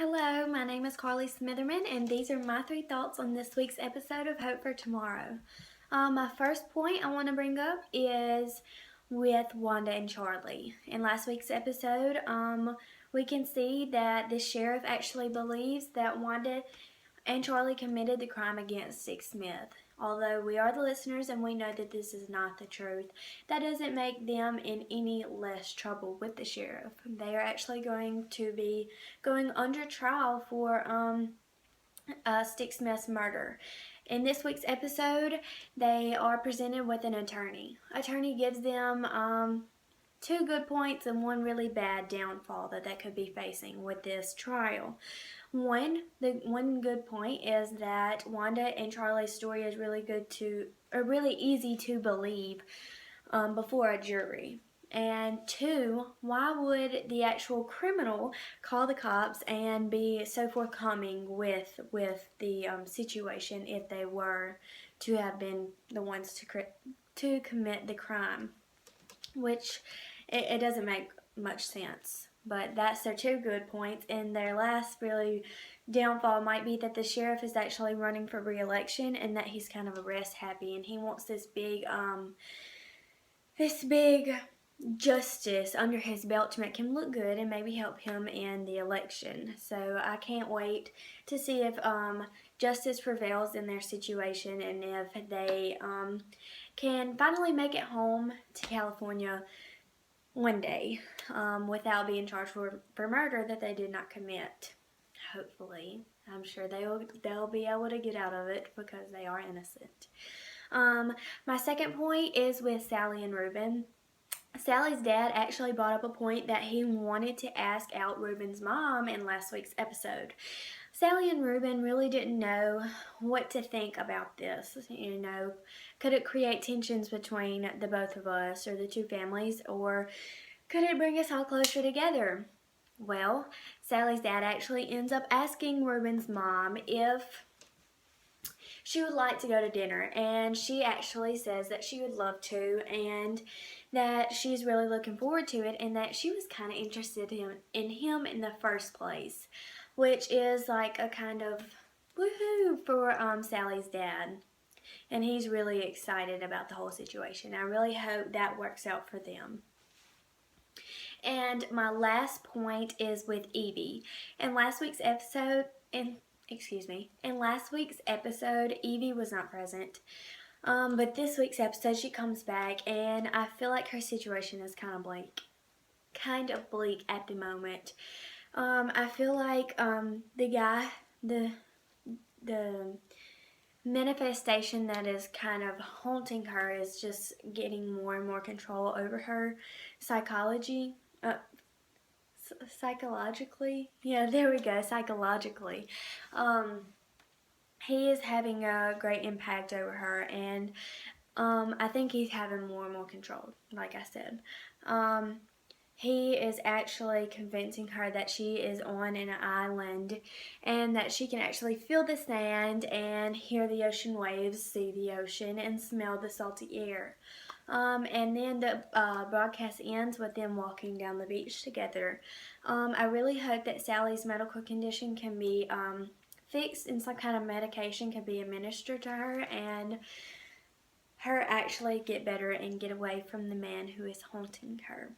Hello, my name is Karley Smitherman, and these are my 3 thoughts on this week's episode of Hope for Tomorrow. My first point I want to bring up is with Wanda and Charlie. In last week's episode, we can see that the sheriff actually believes that Wanda and Charlie committed the crime against Stick Smith. Although we are the listeners and we know that this is not the truth, that doesn't make them in any less trouble with the sheriff. They are actually going to be going under trial for Stick Smith's murder. In this week's episode, they are presented with an attorney. Attorney gives them 2 good points and 1 really bad downfall that they could be facing with this trial. The one good point is that Wanda and Charlie's story is really easy to believe before a jury. And 2, why would the actual criminal call the cops and be so forthcoming with the situation if they were to have been the ones to commit the crime? Which it doesn't make much sense. But that's their 2 good points, and their last really downfall might be that the sheriff is actually running for re-election and that he's kind of arrest happy and he wants this big justice under his belt to make him look good and maybe help him in the election. So I can't wait to see if justice prevails in their situation and if they can finally make it home to California one day without being charged for murder that they did not commit. Hopefully. I'm sure they'll be able to get out of it because they are innocent. My second point is with Sally and Ruben. Sally's dad actually brought up a point that he wanted to ask out Ruben's mom in last week's episode. Sally and Ruben really didn't know what to think about this. Could it create tensions between the both of us or the 2 families, or could it bring us all closer together? Well, Sally's dad actually ends up asking Ruben's mom if she would like to go to dinner, and she actually says that she would love to and that she's really looking forward to it and that she was kind of interested in him in the first place, which is like a kind of woohoo for Sally's dad. And he's really excited about the whole situation. I really hope that works out for them. And my last point is with Evie. In last week's episode, Evie was not present. But this week's episode, she comes back, and I feel like her situation is kind of bleak at the moment. I feel like the manifestation that is kind of haunting her is just getting more and more control over her psychologically. Yeah, there we go, psychologically. He is having a great impact over her, and I think he's having more and more control, like I said. He is actually convincing her that she is on an island and that she can actually feel the sand and hear the ocean waves, see the ocean, and smell the salty air. And then the broadcast ends with them walking down the beach together. I really hope that Sally's medical condition can be fixed and some kind of medication can be administered to her and her actually get better and get away from the man who is haunting her.